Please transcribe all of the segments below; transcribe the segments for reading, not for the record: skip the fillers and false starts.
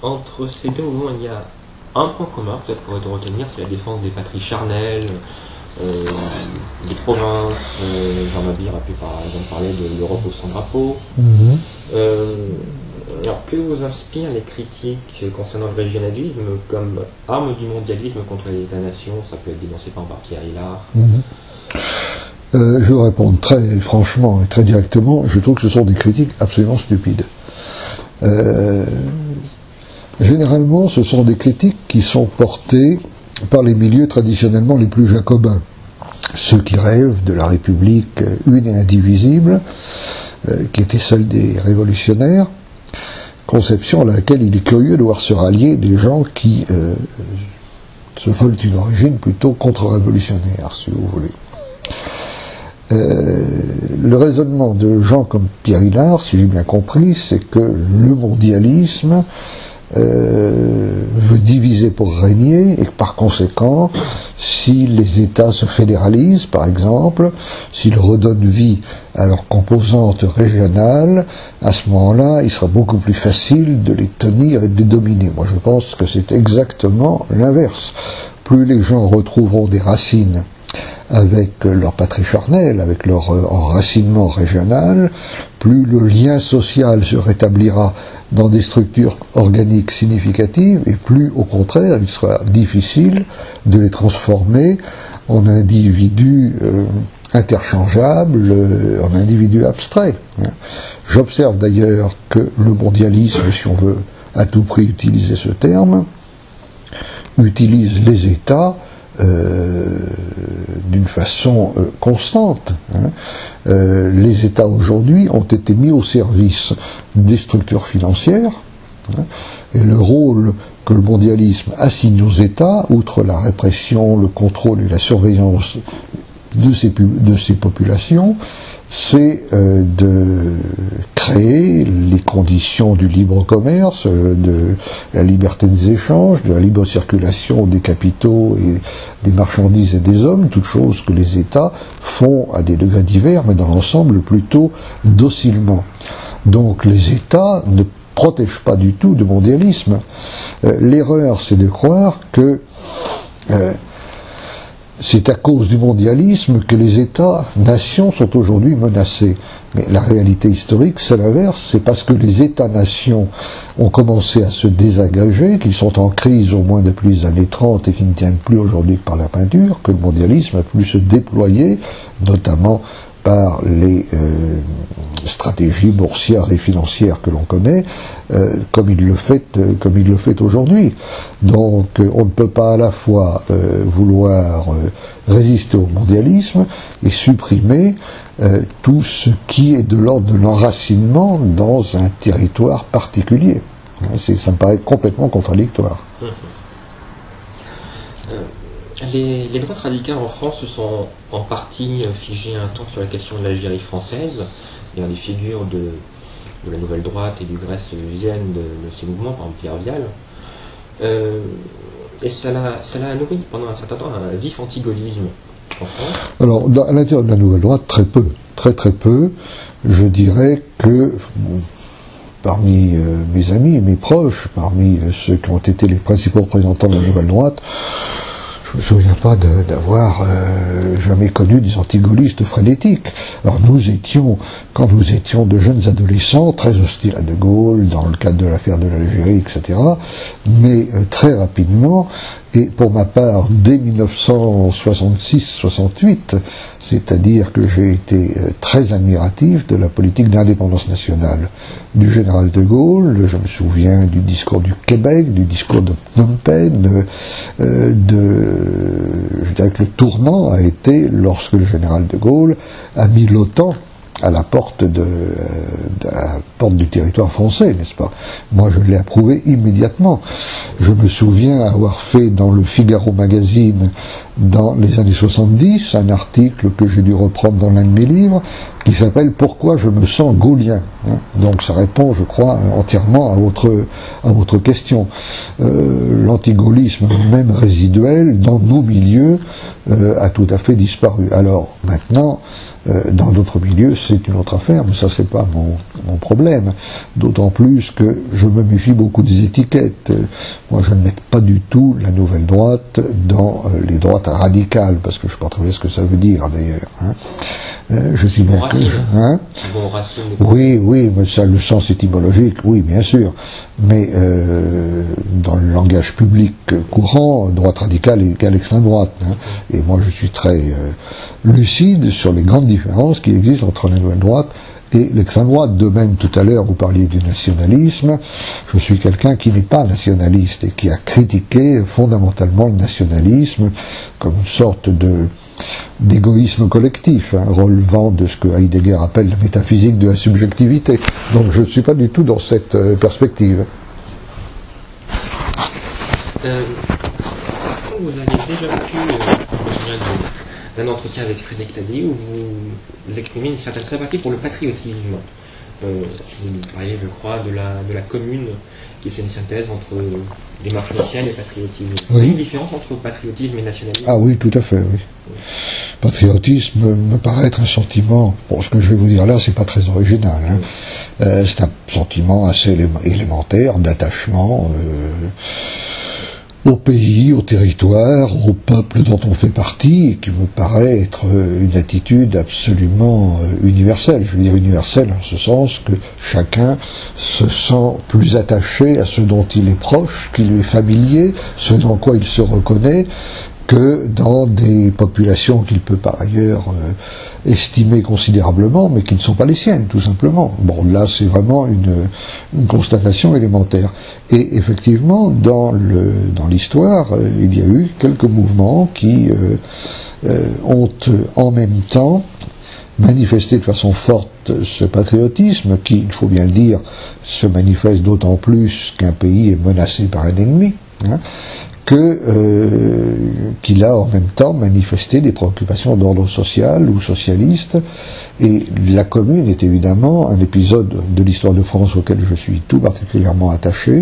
entre ces deux mouvements, il y a un point commun, peut-être pour te retenir, c'est la défense des patries charnelles, des provinces. Jean Mabir a pu par exemple parler de l'Europe au sans drapeau. Alors, que vous inspirent les critiques concernant le régionalisme comme arme du mondialisme contre les États-nations? Ça peut être dénoncé par Pierre Hillard. Je vais répondre très franchement et très directement. Je trouve que ce sont des critiques absolument stupides. Généralement, ce sont des critiques qui sont portées par les milieux traditionnellement les plus jacobins. Ceux qui rêvent de la République une et indivisible, qui était celle des révolutionnaires, conception à laquelle il est curieux de voir se rallier des gens qui se veulent une origine plutôt contre-révolutionnaire, si vous voulez. Le raisonnement de gens comme Pierre Hillard, si j'ai bien compris, c'est que le mondialisme veut diviser pour régner, et que par conséquent, si les États se fédéralisent, par exemple, s'ils redonnent vie à leurs composantes régionales, à ce moment-là, il sera beaucoup plus facile de les tenir et de les dominer. Moi, je pense que c'est exactement l'inverse. Plus les gens retrouveront des racines avec leur patrie charnelle, avec leur enracinement régional, plus le lien social se rétablira dans des structures organiques significatives, et plus, au contraire, il sera difficile de les transformer en individus interchangeables, en individus abstraits. J'observe d'ailleurs que le mondialisme, si on veut à tout prix utiliser ce terme, utilise les États d'une façon constante. Les États aujourd'hui ont été mis au service des structures financières, et le rôle que le mondialisme assigne aux États, outre la répression, le contrôle et la surveillance de ces populations, c'est de créer les conditions du libre commerce, de la liberté des échanges, de la libre circulation des capitaux et des marchandises et des hommes, toutes choses que les États font à des degrés divers, mais dans l'ensemble plutôt docilement. Donc les États ne protègent pas du tout du mondialisme. L'erreur, c'est de croire que c'est à cause du mondialisme que les États-nations sont aujourd'hui menacés. Mais la réalité historique, c'est l'inverse. C'est parce que les États-nations ont commencé à se désagréger, qu'ils sont en crise au moins depuis les années 30 et qui ne tiennent plus aujourd'hui que par la peinture, que le mondialisme a pu se déployer, notamment par les stratégies boursières et financières que l'on connaît, comme il le fait aujourd'hui. Donc on ne peut pas à la fois vouloir résister au mondialisme et supprimer tout ce qui est de l'ordre de l'enracinement dans un territoire particulier. Ça me paraît complètement contradictoire. Les droites radicales en France se sont en partie figées un temps sur la question de l'Algérie française. Il y a des figures de la nouvelle droite et du Grèce viennent de ces mouvements, par exemple Pierre Vial. Et ça l'a nourri pendant un certain temps un vif antigaullisme en France. Alors, à l'intérieur de la nouvelle droite, très peu. Très peu. Je dirais que parmi mes amis et mes proches, parmi ceux qui ont été les principaux représentants de la nouvelle droite, je ne me souviens pas d'avoir jamais connu des antigaullistes frénétiques. Alors quand nous étions de jeunes adolescents, très hostiles à De Gaulle, dans le cadre de l'affaire de l'Algérie, etc., mais très rapidement, et pour ma part, dès 1966-68, c'est-à-dire que j'ai été très admiratif de la politique d'indépendance nationale du général de Gaulle. Je me souviens du discours du Québec, du discours de Phnom Penh, je dirais que le tournant a été lorsque le général de Gaulle a mis l'OTAN à la porte du territoire français, n'est-ce pas? Moi, je l'ai approuvé immédiatement. Je me souviens avoir fait dans le Figaro Magazine, dans les années 70, un article que j'ai dû reprendre dans l'un de mes livres, qui s'appelle « Pourquoi je me sens gaullien ». Donc ça répond, je crois, entièrement à votre question. L'antigaullisme, même résiduel, dans nos milieux, a tout à fait disparu. Alors, maintenant, Dans d'autres milieux, c'est une autre affaire, mais ça, c'est pas mon problème. D'autant plus que je me méfie beaucoup des étiquettes. Moi, je ne mets pas du tout la nouvelle droite dans les droites radicales, parce que je ne sais pas très bien ce que ça veut dire, d'ailleurs. Hein. Je suis bien que... Hein oui, mais ça, le sens étymologique, oui, bien sûr. Mais dans le langage public courant, droite radicale égale extrême droite. Hein. Et moi, je suis très lucide sur les grandes différences qui existent entre la nouvelle droite et l'extrême droite. De même, tout à l'heure, vous parliez du nationalisme. Je suis quelqu'un qui n'est pas nationaliste et qui a critiqué fondamentalement le nationalisme comme une sorte d'égoïsme collectif, hein, relevant de ce que Heidegger appelle la métaphysique de la subjectivité. Donc je ne suis pas du tout dans cette perspective. Vous avez déjà pu, d'un entretien avec Frédéric Taddy, où vous exprimez une certaine sympathie pour le patriotisme. Vous parliez, je crois, de la commune qui fait une synthèse entre démarche sociale et patriotisme. Oui. Il y a une différence entre patriotisme et nationalisme? Ah oui, tout à fait, oui. Patriotisme me paraît être un sentiment, bon, ce que je vais vous dire là, c'est pas très original, hein. C'est un sentiment assez élémentaire d'attachement au pays, au territoire, au peuple dont on fait partie, et qui me paraît être une attitude absolument universelle. Je veux dire universelle en ce sens que chacun se sent plus attaché à ce dont il est proche, qui lui est familier, ce dans quoi il se reconnaît, que dans des populations qu'il peut par ailleurs estimer considérablement, mais qui ne sont pas les siennes, tout simplement. Bon, là, c'est vraiment une constatation élémentaire. Et effectivement, dans l'histoire, il y a eu quelques mouvements qui ont en même temps manifesté de façon forte ce patriotisme, qui, il faut bien le dire, se manifeste d'autant plus qu'un pays est menacé par un ennemi, hein, qu'il a en même temps manifesté des préoccupations d'ordre social ou socialiste. Et la Commune est évidemment un épisode de l'histoire de France auquel je suis tout particulièrement attaché,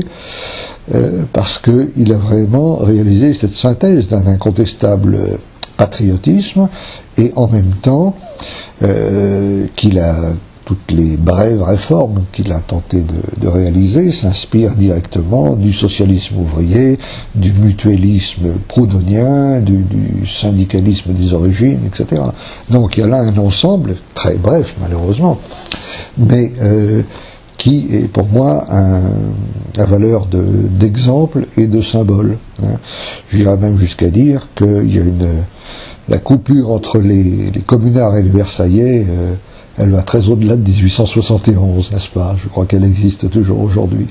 parce qu'il a vraiment réalisé cette synthèse d'un incontestable patriotisme, et en même temps qu'il a toutes les brèves réformes qu'il a tenté de réaliser s'inspirent directement du socialisme ouvrier, du mutualisme proudhonien, du syndicalisme des origines, etc. Donc il y a là un ensemble, très bref malheureusement, mais qui est pour moi la valeur d'exemple et de symbole. Hein. J'irais même jusqu'à dire qu'il y a la coupure entre les communards et les Versaillais, elle va très au-delà de 1871, n'est-ce pas? Je crois qu'elle existe toujours aujourd'hui.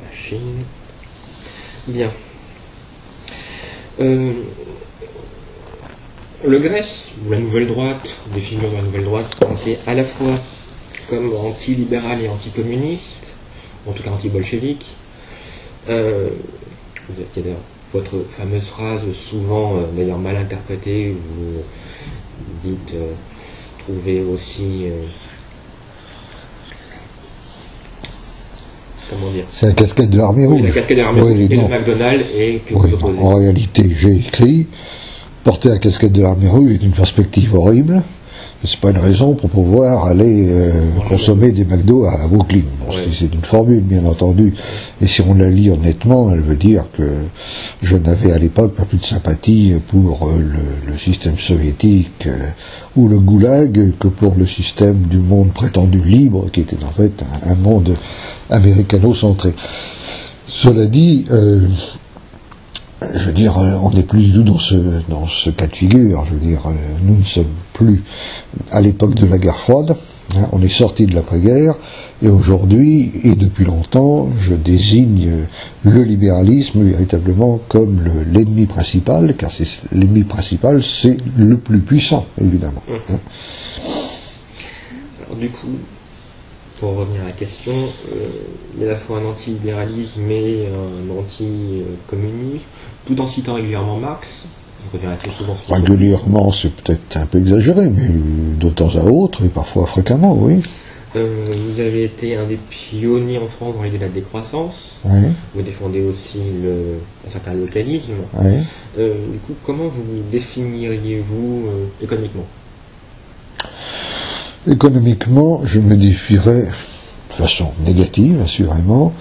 Machine. Bien. Le Grèce, ou la Nouvelle Droite, des figures de la Nouvelle Droite, ont été à la fois comme anti-libéral et anti-communiste, en tout cas anti-bolchevique. Vous avez d'ailleurs votre fameuse phrase, souvent d'ailleurs mal interprétée, vous dites trouver aussi comment dire, c'est la casquette de l'armée rouge. Oui, la casquette de l'armée rouge et de McDonald, et que vous opposez. En réalité, j'ai écrit porter la casquette de l'armée rouge est une perspective horrible. C'est pas une raison pour pouvoir aller consommer des McDo à Brooklyn. Bon, ouais. C'est une formule, bien entendu. Et si on la lit honnêtement, elle veut dire que je n'avais à l'époque pas plus de sympathie pour le système soviétique ou le goulag que pour le système du monde prétendu libre, qui était en fait un monde américano-centré. Cela dit, je veux dire, on n'est plus du tout dans ce cas de figure. Je veux dire, nous ne sommes plus à l'époque de la guerre froide. Hein, on est sorti de l'après-guerre, et aujourd'hui, et depuis longtemps, je désigne le libéralisme véritablement comme l'ennemi principal, car l'ennemi principal, c'est le plus puissant, évidemment. Hein. Alors du coup, pour revenir à la question, il y a à la fois un anti-libéralisme et un anti-communisme, tout en citant régulièrement Marx. Assez souvent régulièrement, c'est peut-être un peu exagéré, mais de temps à autre, et parfois fréquemment, oui. Vous avez été un des pionniers en France dans l'idée de la décroissance. Oui. Vous défendez aussi un certain localisme. Oui. Du coup, comment vous définiriez-vous économiquement? Économiquement, je me définierais, de façon négative assurément,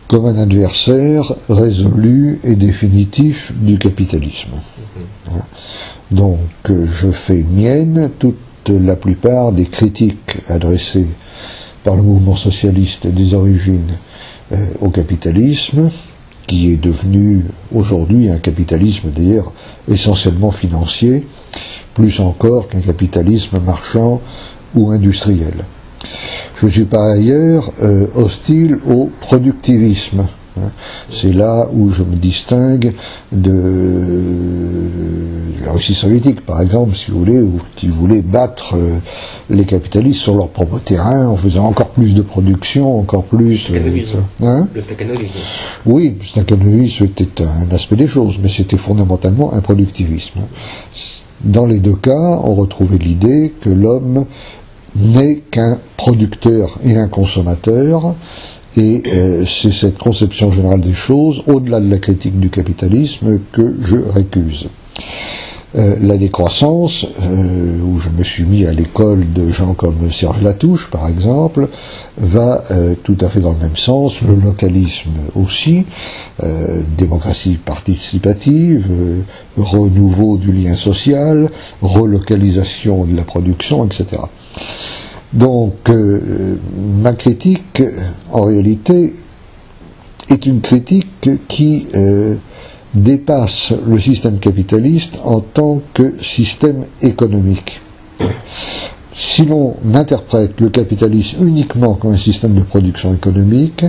comme un adversaire résolu et définitif du capitalisme. Donc je fais mienne toute la plupart des critiques adressées par le mouvement socialiste des origines au capitalisme, qui est devenu aujourd'hui un capitalisme d'ailleurs essentiellement financier, plus encore qu'un capitalisme marchand ou industriel. Je suis par ailleurs hostile au productivisme. C'est là où je me distingue de la Russie soviétique, par exemple, si vous voulez, qui voulait battre les capitalistes sur leur propre terrain en faisant encore plus de production, encore plus... Le stakhanovisme. Oui, le stakhanovisme était un aspect des choses, mais c'était fondamentalement un productivisme. Dans les deux cas, on retrouvait l'idée que l'homme n'est qu'un producteur et un consommateur, et c'est cette conception générale des choses, au-delà de la critique du capitalisme, que je récuse. La décroissance, où je me suis mis à l'école de gens comme Serge Latouche, par exemple, va tout à fait dans le même sens, le localisme aussi, démocratie participative, renouveau du lien social, relocalisation de la production, etc. Donc, ma critique, en réalité, est une critique qui dépasse le système capitaliste en tant que système économique. Si l'on interprète le capitalisme uniquement comme un système de production économique,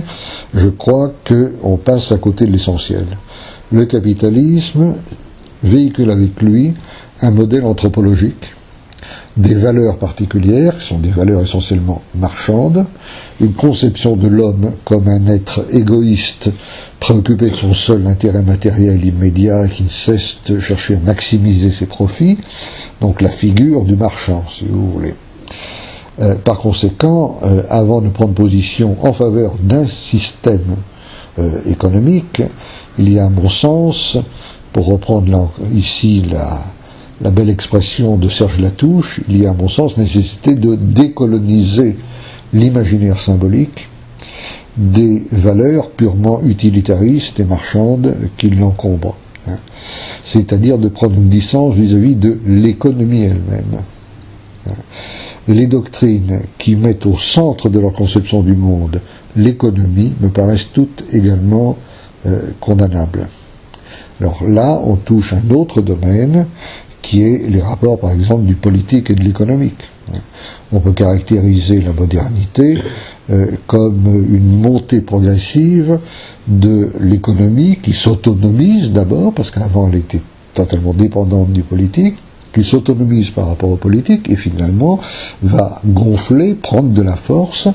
je crois qu'on passe à côté de l'essentiel. Le capitalisme véhicule avec lui un modèle anthropologique, des valeurs particulières, qui sont des valeurs essentiellement marchandes, une conception de l'homme comme un être égoïste, préoccupé de son seul intérêt matériel immédiat et qui ne cesse de chercher à maximiser ses profits, donc la figure du marchand, si vous voulez. Par conséquent, avant de prendre position en faveur d'un système économique, il y a, à mon sens, pour reprendre ici la belle expression de Serge Latouche, il y a à mon sens nécessité de décoloniser l'imaginaire symbolique des valeurs purement utilitaristes et marchandes qui l'encombrent. C'est-à-dire de prendre une distance vis-à-vis de l'économie elle-même. Les doctrines qui mettent au centre de leur conception du monde l'économie me paraissent toutes également condamnables. Alors là, on touche un autre domaine qui est les rapports, par exemple, du politique et de l'économique. On peut caractériser la modernité comme une montée progressive de l'économie qui s'autonomise d'abord, parce qu'avant elle était totalement dépendante du politique, qui s'autonomise par rapport au politique et finalement va gonfler, prendre de la force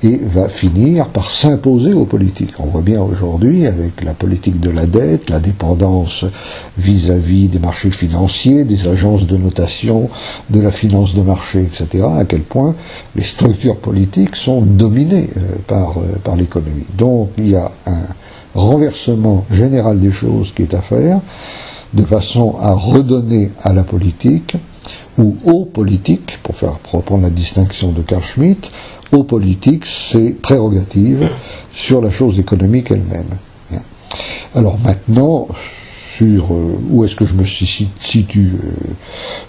et va finir par s'imposer aux politiques. On voit bien aujourd'hui avec la politique de la dette, la dépendance vis-à-vis des marchés financiers, des agences de notation, de la finance de marché, etc., à quel point les structures politiques sont dominées par l'économie. Donc il y a un renversement général des choses qui est à faire, de façon à redonner à la politique, ou aux politiques, pour reprendre la distinction de Carl Schmitt, aux politiques ses prérogatives sur la chose économique elle-même. Alors maintenant, sur où est-ce que je me situe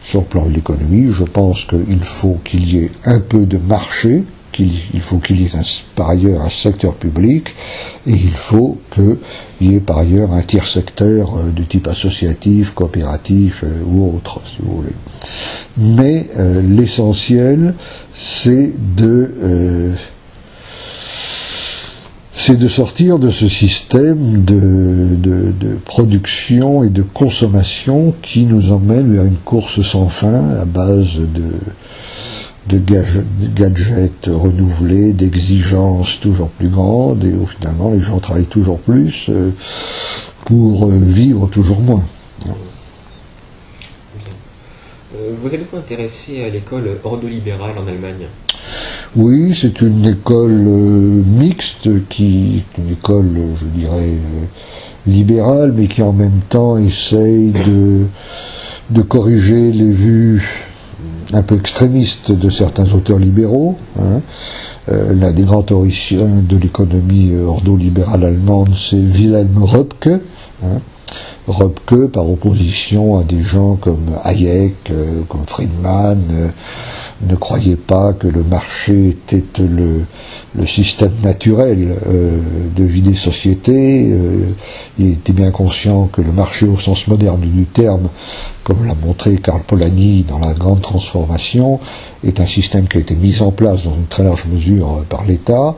sur le plan de l'économie, je pense qu'il faut qu'il y ait un peu de marché, il faut qu'il y ait par ailleurs un secteur public, et il faut qu'il y ait par ailleurs un tiers secteur de type associatif, coopératif ou autre, si vous voulez. Mais l'essentiel, c'est de sortir de ce système de production et de consommation qui nous emmène vers une course sans fin à base de gadgets renouvelés, d'exigences toujours plus grandes, et où finalement les gens travaillent toujours plus pour vivre toujours moins. Vous allez vous intéresser à l'école ordolibérale en Allemagne? Oui, c'est une école mixte, une école, je dirais, libérale, mais qui en même temps essaye de corriger les vues un peu extrémistes de certains auteurs libéraux. Hein. L'un des grands théoriciens de l'économie ordolibérale allemande, c'est Wilhelm Röpke. Hein. Röpke, par opposition à des gens comme Hayek, comme Friedman, ne croyait pas que le marché était le système naturel de vie des sociétés. Il était bien conscient que le marché au sens moderne du terme, comme l'a montré Karl Polanyi dans la grande transformation, est un système qui a été mis en place dans une très large mesure par l'État.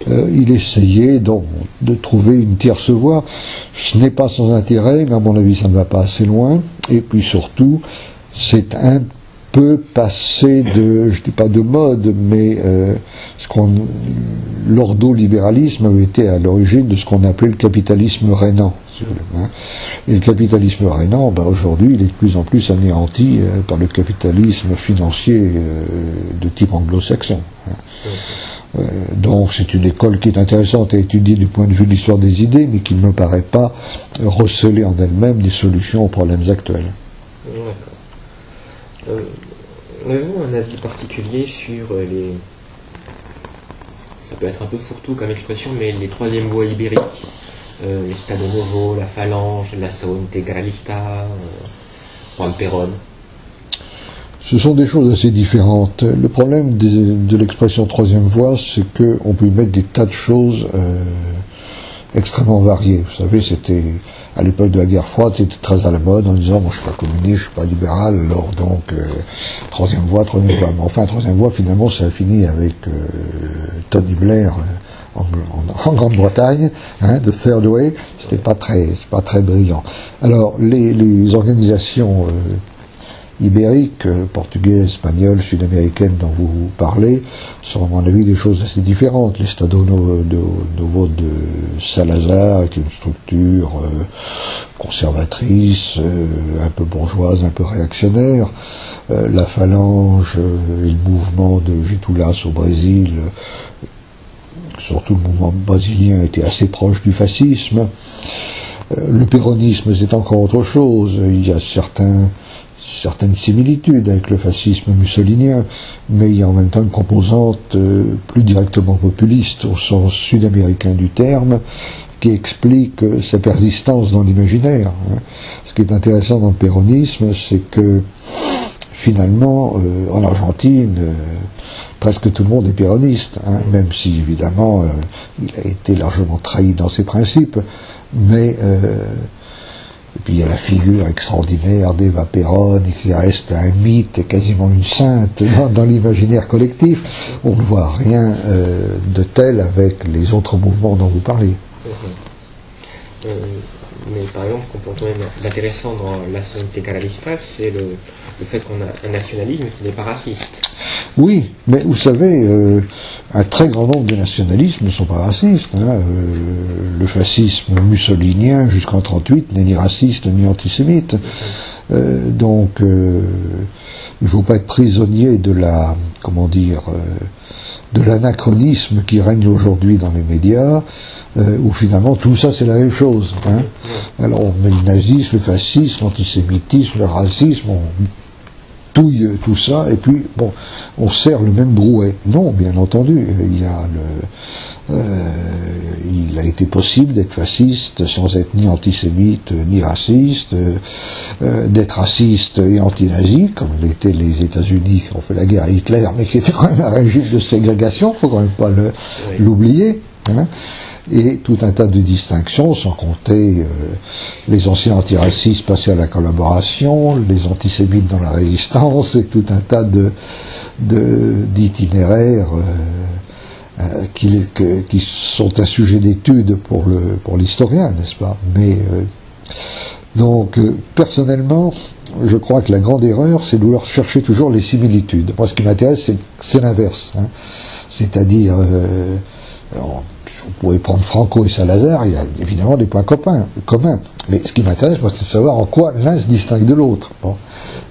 Il essayait donc de trouver une tierce voie. Ce n'est pas sans intérêt, mais à mon avis ça ne va pas assez loin. Et puis surtout, c'est un peu passé de, je dis pas de mode, mais l'ordolibéralisme avait été à l'origine de ce qu'on appelait le capitalisme rénant. Et le capitalisme rénant, aujourd'hui, il est de plus en plus anéanti par le capitalisme financier de type anglo-saxon. Donc c'est une école qui est intéressante à étudier du point de vue de l'histoire des idées, mais qui ne me paraît pas receler en elle-même des solutions aux problèmes actuels. D'accord. Avez-vous un avis particulier sur les... Ça peut être un peu fourre-tout comme expression, mais les troisième voies ibériques, les Stato Novo, la Phalange, l'Asso Integralista, Juan Perón. Ce sont des choses assez différentes. Le problème de l'expression troisième voie, c'est qu'on peut y mettre des tas de choses extrêmement variées. Vous savez, c'était à l'époque de la guerre froide, c'était très à la mode en disant moi je suis pas communiste, je suis pas libéral, alors donc troisième voie. Mais enfin troisième voie, finalement, ça a fini avec Tony Blair en Grande-Bretagne, The Third Way. C'est pas très brillant. Alors les organisations ibériques, portugaises, espagnoles, sud-américaines dont vous parlez, sont à mon avis des choses assez différentes. Les Stato Novo de Salazar est une structure conservatrice, un peu bourgeoise, un peu réactionnaire. La Phalange et le mouvement de Getúlio au Brésil, surtout le mouvement brésilien, était assez proche du fascisme. Le péronisme, c'est encore autre chose. Il y a certaines similitudes avec le fascisme mussolinien, mais il y a en même temps une composante plus directement populiste au sens sud-américain du terme, qui explique sa persistance dans l'imaginaire. Ce qui est intéressant dans le péronisme, c'est que finalement, en Argentine, presque tout le monde est péroniste, même si évidemment il a été largement trahi dans ses principes, mais et puis il y a la figure extraordinaire d'Eva Perón, qui reste un mythe et quasiment une sainte dans l'imaginaire collectif. On ne voit rien de tel avec les autres mouvements dont vous parlez. Mais par exemple, l'intéressant dans l'Asso Integralista, c'est le fait qu'on a un nationalisme qui n'est pas raciste. Oui, mais vous savez, un très grand nombre de nationalismes ne sont pas racistes. Le fascisme mussolinien jusqu'en 1938 n'est ni raciste ni antisémite. Donc, il ne faut pas être prisonnier de de l'anachronisme qui règne aujourd'hui dans les médias, où finalement tout ça c'est la même chose. Alors on met le nazisme, le fascisme, l'antisémitisme, le racisme, on touille tout ça, et puis bon, on sert le même brouet. Non, bien entendu, il a été possible d'être fasciste sans être ni antisémite ni raciste, d'être raciste et anti-nazi, comme l'étaient les États-Unis qui ont fait la guerre à Hitler, mais qui était quand même un régime de ségrégation, faut quand même pas l'oublier. Et tout un tas de distinctions, sans compter les anciens antiracistes passés à la collaboration, les antisémites dans la résistance, et tout un tas d'itinéraires qui sont un sujet d'étude pour l'historien, n'est-ce pas? Mais donc personnellement, je crois que la grande erreur, c'est de vouloir chercher toujours les similitudes. Moi, ce qui m'intéresse, c'est l'inverse. C'est-à-dire, vous pouvez prendre Franco et Salazar, il y a évidemment des points communs. Mais ce qui m'intéresse, moi, c'est de savoir en quoi l'un se distingue de l'autre. Bon.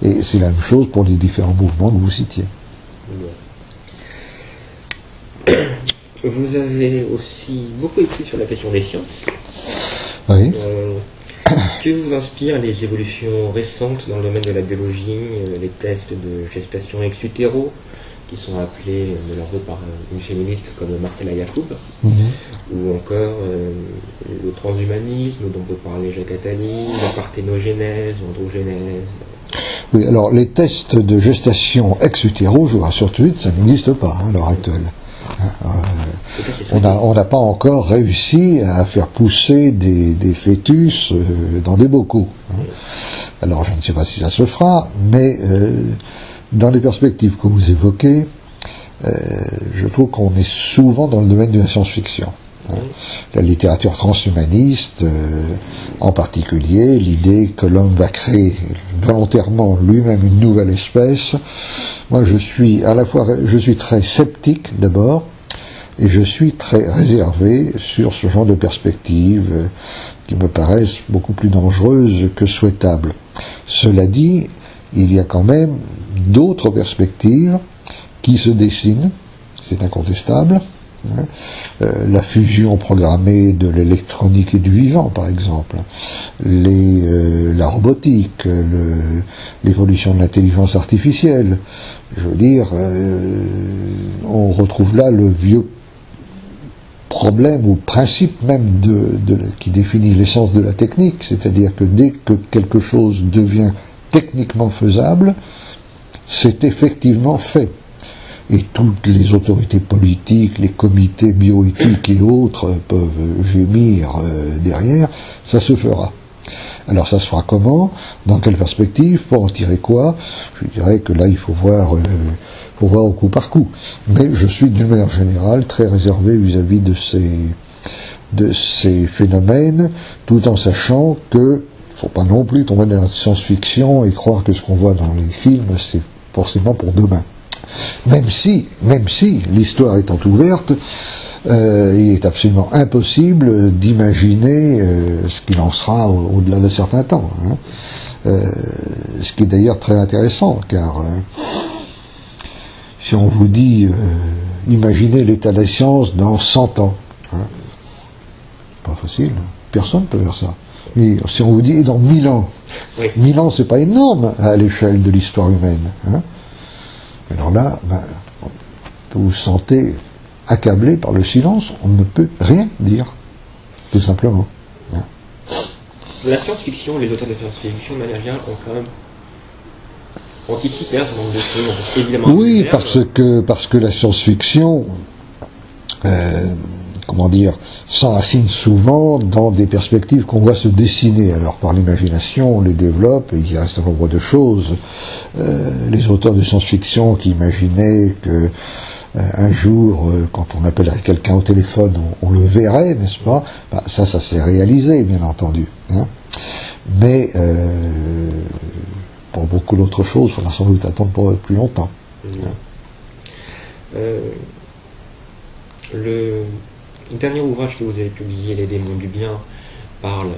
Et c'est la même chose pour les différents mouvements que vous citiez. Vous avez aussi beaucoup écrit sur la question des sciences. Oui. Que vous inspirent les évolutions récentes dans le domaine de la biologie, les tests de gestation ex utero, qui sont appelés de leur vœu par une féministe comme Marcella Yacoub, ou encore le transhumanisme dont peut parler Jacques Attali, la parthénogénèse, l'androgénèse. Oui, alors les tests de gestation ex utero, je vous rassure tout de suite, ça n'existe pas à l'heure actuelle. On n'a pas encore réussi à faire pousser des fœtus dans des bocaux. Alors je ne sais pas si ça se fera, mais dans les perspectives que vous évoquez, je trouve qu'on est souvent dans le domaine de la science-fiction. La littérature transhumaniste, en particulier, l'idée que l'homme va créer volontairement lui-même une nouvelle espèce. Moi, je suis très sceptique d'abord, et je suis très réservé sur ce genre de perspectives qui me paraissent beaucoup plus dangereuses que souhaitables. Cela dit, il y a quand même d'autres perspectives qui se dessinent, c'est incontestable. La fusion programmée de l'électronique et du vivant, par exemple, la robotique, l'évolution de l'intelligence artificielle. Je veux dire, on retrouve là le vieux problème ou principe même qui définit l'essence de la technique, c'est-à-dire que dès que quelque chose devient techniquement faisable, c'est effectivement fait. Et toutes les autorités politiques, les comités bioéthiques et autres peuvent gémir derrière, ça se fera. Alors ça se fera comment? Dans quelle perspective? Pour en tirer quoi? Je dirais que là il faut voir au coup par coup. Mais je suis d'une manière générale très réservé vis-à-vis de ces phénomènes, tout en sachant que il ne faut pas non plus tomber dans la science-fiction et croire que ce qu'on voit dans les films c'est forcément pour demain. Même si l'histoire étant ouverte, il est absolument impossible d'imaginer ce qu'il en sera au-delà de certains temps. Ce qui est d'ailleurs très intéressant, car si on vous dit imaginez l'état des sciences dans 100 ans, pas facile, personne ne peut faire ça. Et si on vous dit dans 1000 ans, oui. 1000 ans c'est pas énorme à l'échelle de l'histoire humaine. Alors là, vous vous sentez accablé par le silence, on ne peut rien dire, tout simplement. La science-fiction, les auteurs de science-fiction, de manière générale, ont quand même anticipé un certain nombre de choses, évidemment. Oui, parce que la science-fiction, s'enracine souvent dans des perspectives qu'on voit se dessiner. Alors par l'imagination, on les développe, et il y a un certain nombre de choses. Les auteurs de science-fiction qui imaginaient que un jour, quand on appellerait quelqu'un au téléphone, on le verrait, n'est-ce pas? Ça s'est réalisé, bien entendu. Mais pour beaucoup d'autres choses, il faudra sans doute attendre pour plus longtemps. Le dernier ouvrage que vous avez publié, Les démons du bien, parle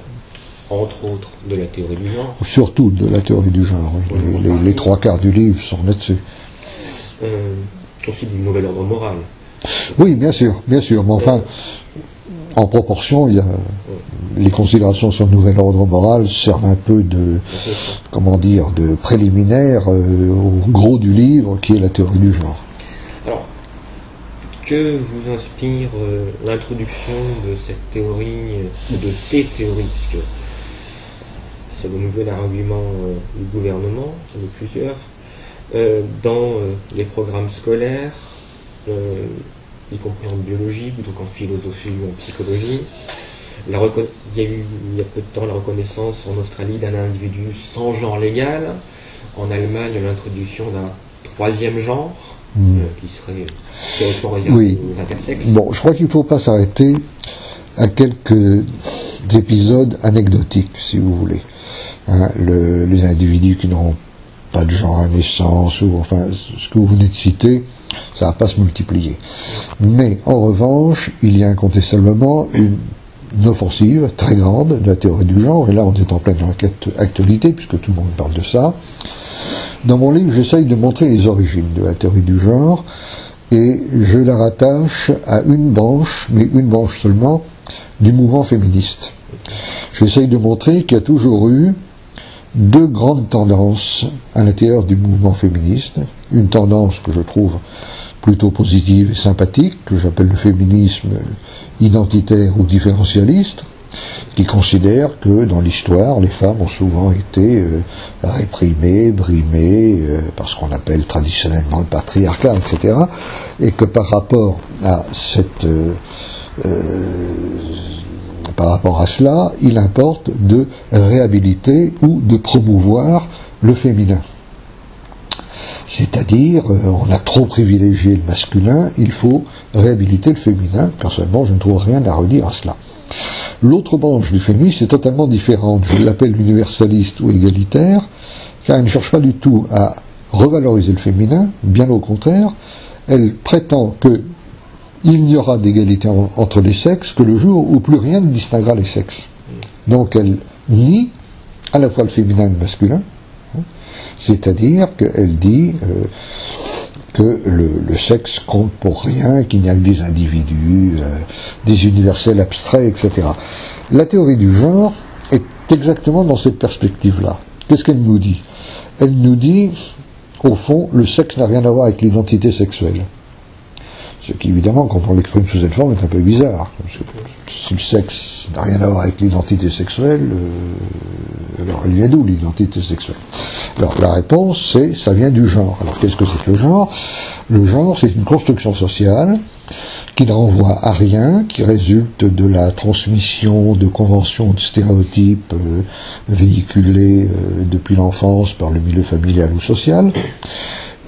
entre autres de la théorie du genre. Surtout de la théorie du genre. Oui. Les trois quarts du livre sont là-dessus. Aussi du nouvel ordre moral. Oui, bien sûr. Mais enfin, en proportion, il y a les considérations sur le nouvel ordre moral servent un peu de préliminaire au gros du livre, qui est la théorie du genre. Alors, que vous inspire l'introduction de cette théorie, de ces théories, puisque c'est le nouvel argument du gouvernement, il y en a plusieurs, dans les programmes scolaires, y compris en biologie, plutôt qu'en philosophie ou en psychologie. Il y a eu, il y a peu de temps, la reconnaissance en Australie d'un individu sans genre légal. En Allemagne, l'introduction d'un troisième genre, qui serait théoriquement réservé aux intersexes. Bon, je crois qu'il ne faut pas s'arrêter à quelques épisodes anecdotiques, si vous voulez. Les individus qui n'auront pas de genre à naissance, ou enfin, ce que vous venez de citer, ça ne va pas se multiplier. Mais, en revanche, il y a incontestablement une offensive très grande de la théorie du genre, et là on est en pleine actualité, puisque tout le monde parle de ça. Dans mon livre, j'essaye de montrer les origines de la théorie du genre, et je la rattache à une branche, mais une branche seulement, du mouvement féministe. J'essaye de montrer qu'il y a toujours eu deux grandes tendances à l'intérieur du mouvement féministe. Une tendance que je trouve plutôt positive et sympathique, que j'appelle le féminisme identitaire ou différentialiste, qui considère que dans l'histoire, les femmes ont souvent été réprimées, brimées, par ce qu'on appelle traditionnellement le patriarcat, etc. Et que par rapport à cela, il importe de réhabiliter ou de promouvoir le féminin. C'est-à-dire, on a trop privilégié le masculin, il faut réhabiliter le féminin. Personnellement, je ne trouve rien à redire à cela. L'autre branche du féminisme est totalement différente. Je l'appelle universaliste ou égalitaire, car elle ne cherche pas du tout à revaloriser le féminin, bien au contraire. Elle prétend qu'il n'y aura d'égalité entre les sexes que le jour où plus rien ne distinguera les sexes. Donc elle nie à la fois le féminin et le masculin, c'est-à-dire qu'elle dit que le sexe compte pour rien, qu'il n'y a que des individus, des universels abstraits, etc. La théorie du genre est exactement dans cette perspective-là. Qu'est-ce qu'elle nous dit? Elle nous dit, au fond, le sexe n'a rien à voir avec l'identité sexuelle. Ce qui, évidemment, quand on l'exprime sous cette forme, est un peu bizarre. Parce que si le sexe n'a rien à voir avec l'identité sexuelle, alors elle vient d'où l'identité sexuelle? Alors la réponse, c'est ça vient du genre. Alors qu'est-ce que c'est que le genre? Le genre, c'est une construction sociale qui ne renvoie à rien, qui résulte de la transmission de conventions, de stéréotypes véhiculés depuis l'enfance par le milieu familial ou social,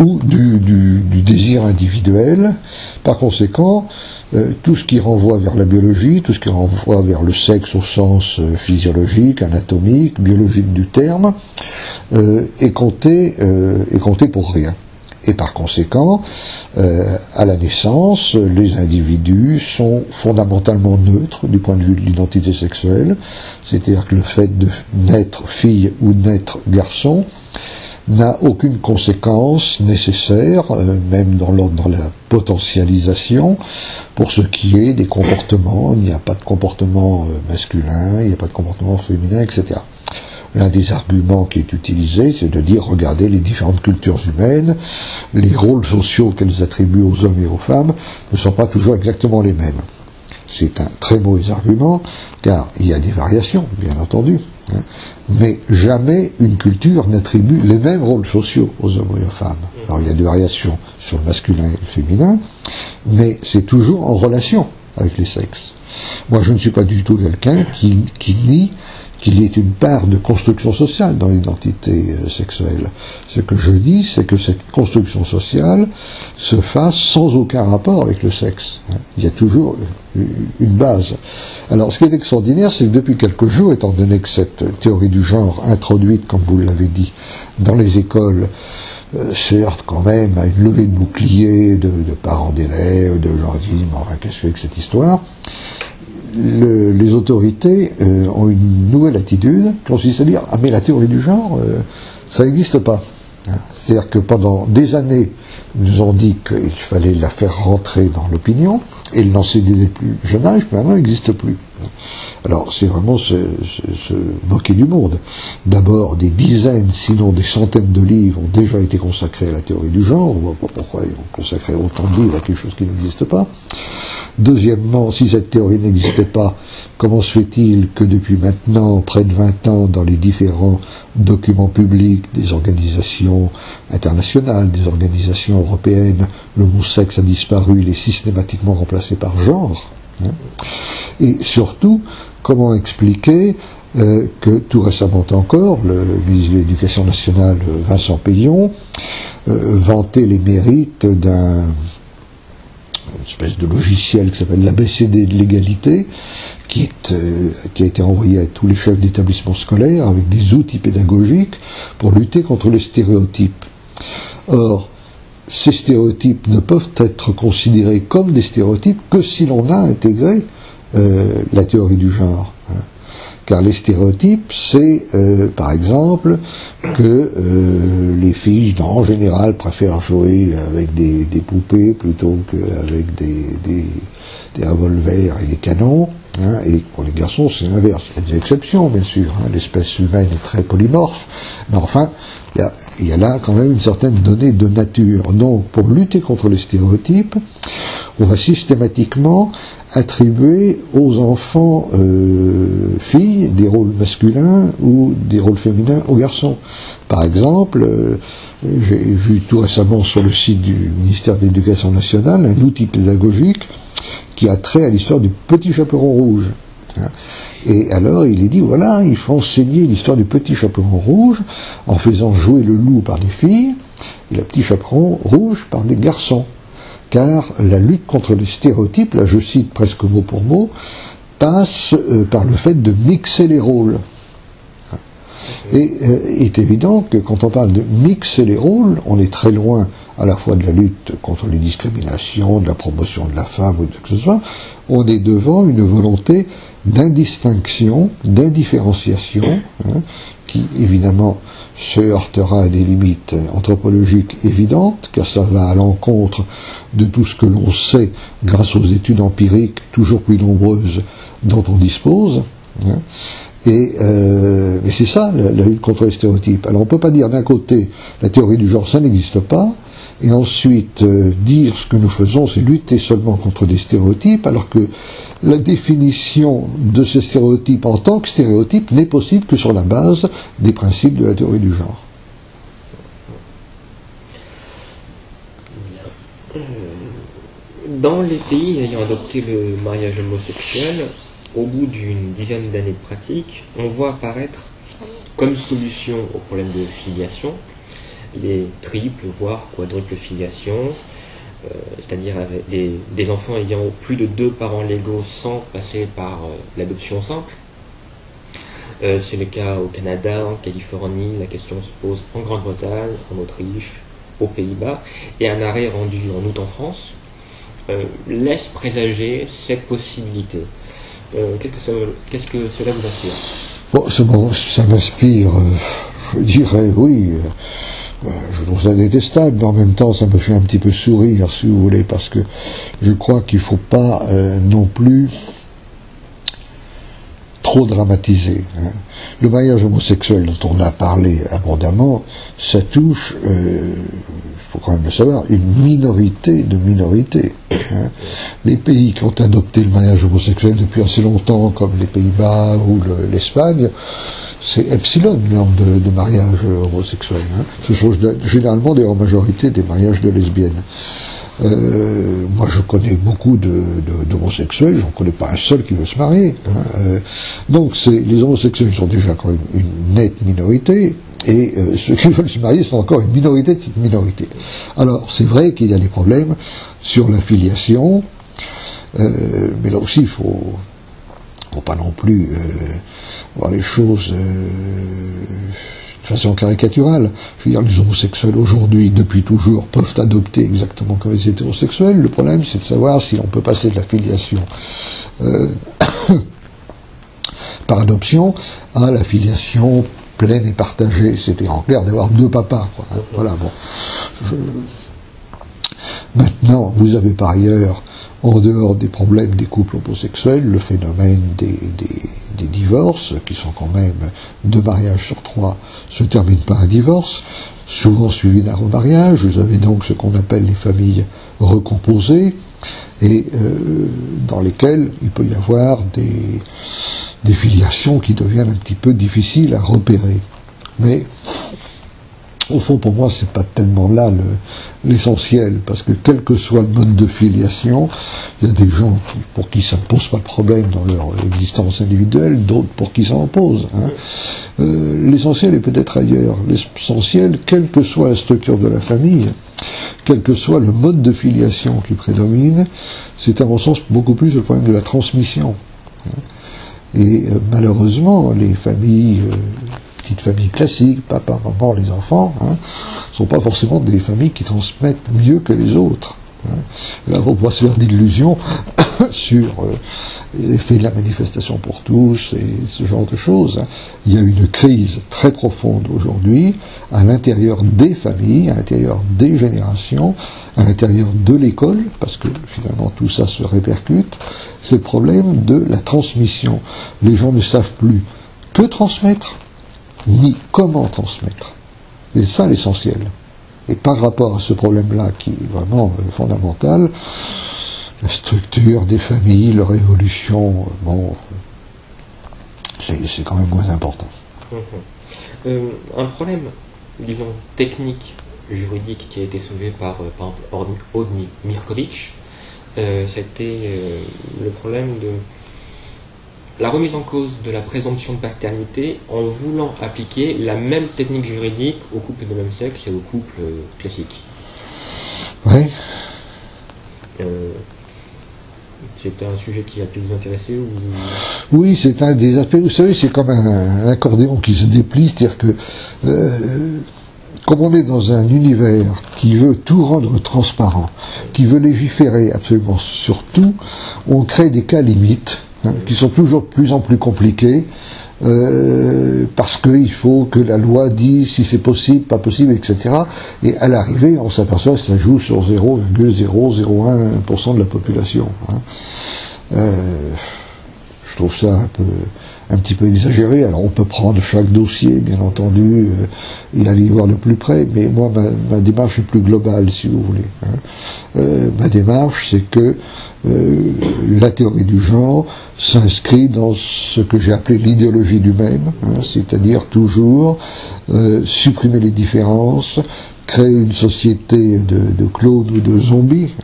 ou du désir individuel. Par conséquent, tout ce qui renvoie vers la biologie, tout ce qui renvoie vers le sexe au sens physiologique, anatomique, biologique du terme, est compté pour rien. Et par conséquent, à la naissance, les individus sont fondamentalement neutres du point de vue de l'identité sexuelle, c'est-à-dire que le fait de naître fille ou naître garçon n'a aucune conséquence nécessaire, même dans la potentialisation, pour ce qui est des comportements. Il n'y a pas de comportement masculin, il n'y a pas de comportement féminin, etc. L'un des arguments qui est utilisé, c'est de dire, regardez les différentes cultures humaines, les rôles sociaux qu'elles attribuent aux hommes et aux femmes ne sont pas toujours exactement les mêmes. C'est un très mauvais argument, car il y a des variations, bien entendu, mais jamais une culture n'attribue les mêmes rôles sociaux aux hommes et aux femmes. Alors il y a des variations sur le masculin et le féminin, mais c'est toujours en relation avec les sexes. Moi, je ne suis pas du tout quelqu'un qui nie qu'il y ait une part de construction sociale dans l'identité sexuelle. Ce que je dis, c'est que cette construction sociale se fasse sans aucun rapport avec le sexe. Il y a toujours une base. Alors, ce qui est extraordinaire, c'est que depuis quelques jours, étant donné que cette théorie du genre introduite, comme vous l'avez dit, dans les écoles, se heurte quand même à une levée de boucliers de parents d'élèves, de gens qui disent, enfin, qu'est-ce que c'est que cette histoire? Les autorités ont une nouvelle attitude, qui consiste à dire « Ah mais la théorie du genre, ça n'existe pas ». C'est-à-dire que pendant des années, ils nous ont dit qu'il fallait la faire rentrer dans l'opinion, et l'enseigner dès le plus jeune âge, puis maintenant, elle n'existe plus. Alors, c'est vraiment se moquer du monde. D'abord, des dizaines, sinon des centaines de livres ont déjà été consacrés à la théorie du genre. On ne voit pas pourquoi ils ont consacré autant de livres à quelque chose qui n'existe pas. Deuxièmement, si cette théorie n'existait pas, comment se fait-il que depuis maintenant près de 20 ans, dans les différents documents publics des organisations internationales, des organisations européennes, le mot sexe a disparu, il est systématiquement remplacé par genre, Et surtout, comment expliquer que tout récemment encore, le ministre de l'Éducation nationale, Vincent Peillon, vantait les mérites d'une espèce de logiciel qui s'appelle l'ABCD de l'égalité, qui a été envoyé à tous les chefs d'établissement scolaire avec des outils pédagogiques pour lutter contre les stéréotypes. Or, ces stéréotypes ne peuvent être considérés comme des stéréotypes que si l'on a intégré la théorie du genre. Car les stéréotypes, c'est par exemple que les filles en général préfèrent jouer avec des poupées plutôt qu'avec des revolvers et des canons, hein, et pour les garçons c'est l'inverse. Il y a des exceptions bien sûr, hein, l'espèce humaine est très polymorphe, mais enfin il y a là quand même une certaine donnée de nature. Donc pour lutter contre les stéréotypes, on va systématiquement attribuer aux enfants filles des rôles masculins ou des rôles féminins aux garçons. Par exemple, j'ai vu tout récemment sur le site du ministère de l'Éducation nationale un outil pédagogique qui a trait à l'histoire du petit chaperon rouge. Et alors il est dit, voilà, il faut enseigner l'histoire du petit chaperon rouge en faisant jouer le loup par des filles et le petit chaperon rouge par des garçons. Car la lutte contre les stéréotypes, là je cite presque mot pour mot, passe par le fait de mixer les rôles. Et il est évident que quand on parle de mixer les rôles, on est très loin à la fois de la lutte contre les discriminations, de la promotion de la femme ou de quoi que ce soit, on est devant une volonté d'indistinction, d'indifférenciation, hein, qui évidemment se heurtera à des limites anthropologiques évidentes, car ça va à l'encontre de tout ce que l'on sait grâce aux études empiriques toujours plus nombreuses dont on dispose. Hein. Et c'est ça la lutte contre les stéréotypes. Alors on ne peut pas dire d'un côté la théorie du genre ça n'existe pas, et ensuite dire ce que nous faisons c'est lutter seulement contre des stéréotypes, alors que la définition de ces stéréotypes en tant que stéréotype n'est possible que sur la base des principes de la théorie du genre. Dans les pays ayant adopté le mariage homosexuel, au bout d'une dizaine d'années de pratique, on voit apparaître comme solution au problème de filiation les triples, voire quadruples filiations, c'est-à-dire des enfants ayant plus de 2 parents légaux sans passer par l'adoption simple. C'est le cas au Canada, en Californie, la question se pose en Grande-Bretagne, en Autriche, aux Pays-Bas, et un arrêt rendu en août en France laisse présager cette possibilité. Qu'est-ce que cela vous inspire? Bon, ça m'inspire, je dirais oui, je trouve ça détestable, mais en même temps ça me fait un petit peu sourire, si vous voulez, parce que je crois qu'il ne faut pas non plus trop dramatiser. Hein. Le mariage homosexuel dont on a parlé abondamment, ça touche, il faut quand même le savoir, une minorité de minorités. Hein. Les pays qui ont adopté le mariage homosexuel depuis assez longtemps, comme les Pays-Bas ou l'Espagne, c'est epsilon le nombre de mariages homosexuels. Hein. Ce sont généralement des majorités des mariages de lesbiennes. Moi je connais beaucoup d'homosexuels, j'en connais pas un seul qui veut se marier. Hein. Donc les homosexuels sont déjà quand même une nette minorité, et ceux qui veulent se marier sont encore une minorité de cette minorité. Alors c'est vrai qu'il y a des problèmes sur la filiation, mais là aussi il faut pas non plus voir les choses de façon caricaturale. Je veux dire, les homosexuels aujourd'hui, depuis toujours, peuvent adopter exactement comme les hétérosexuels. Le problème, c'est de savoir si on peut passer de la filiation par adoption à la filiation pleine et partagée. C'était en clair d'avoir 2 papas, quoi. Voilà, bon. Maintenant, vous avez par ailleurs, en dehors des problèmes des couples homosexuels, le phénomène des divorces, qui sont quand même 2 mariages sur 3 se terminent par un divorce, souvent suivi d'un remariage. Vous avez donc ce qu'on appelle les familles recomposées, et dans lesquelles il peut y avoir des filiations qui deviennent un petit peu difficiles à repérer. Mais au fond, pour moi, c'est pas tellement là l'essentiel, parce que quel que soit le mode de filiation, il y a des gens pour qui ça ne pose pas de problème dans leur existence individuelle, d'autres pour qui ça en pose. Hein. L'essentiel est peut-être ailleurs. L'essentiel, quelle que soit la structure de la famille, quel que soit le mode de filiation qui prédomine, c'est à mon sens beaucoup plus le problème de la transmission. Et malheureusement, les familles... petites familles classiques, papa, maman, les enfants, hein, sont pas forcément des familles qui transmettent mieux que les autres. Hein. Là, on pourra se faire d'illusions sur l'effet de la manifestation pour tous et ce genre de choses. Il y a une crise très profonde aujourd'hui à l'intérieur des familles, à l'intérieur des générations, à l'intérieur de l'école, parce que finalement tout ça se répercute. C'est le problème de la transmission. Les gens ne savent plus que transmettre, ni comment transmettre. C'est ça l'essentiel. Et par rapport à ce problème-là qui est vraiment fondamental, la structure des familles, leur évolution, bon, c'est quand même moins important. Un problème, disons, technique, juridique qui a été soulevé par exemple, Aude Mirkovic, c'était le problème de la remise en cause de la présomption de paternité en voulant appliquer la même technique juridique aux couples de même sexe et aux couples classiques. Oui. C'était un sujet qui a pu vous intéresser ou... Oui, c'est un des aspects. Vous savez, c'est comme un accordéon qui se déplie, c'est-à-dire que comme on est dans un univers qui veut tout rendre transparent, qui veut légiférer absolument sur tout, on crée des cas limites qui sont toujours de plus en plus compliqués, parce qu'il faut que la loi dise si c'est possible, pas possible, etc. Et à l'arrivée, on s'aperçoit que ça joue sur 0,001% de la population. Je trouve ça un petit peu exagéré. Alors on peut prendre chaque dossier, bien entendu, et aller y voir de plus près, mais moi, ma démarche est plus globale, si vous voulez. Ma démarche, c'est que la théorie du genre s'inscrit dans ce que j'ai appelé l'idéologie du même, c'est-à-dire toujours supprimer les différences, créer une société de clones ou de zombies,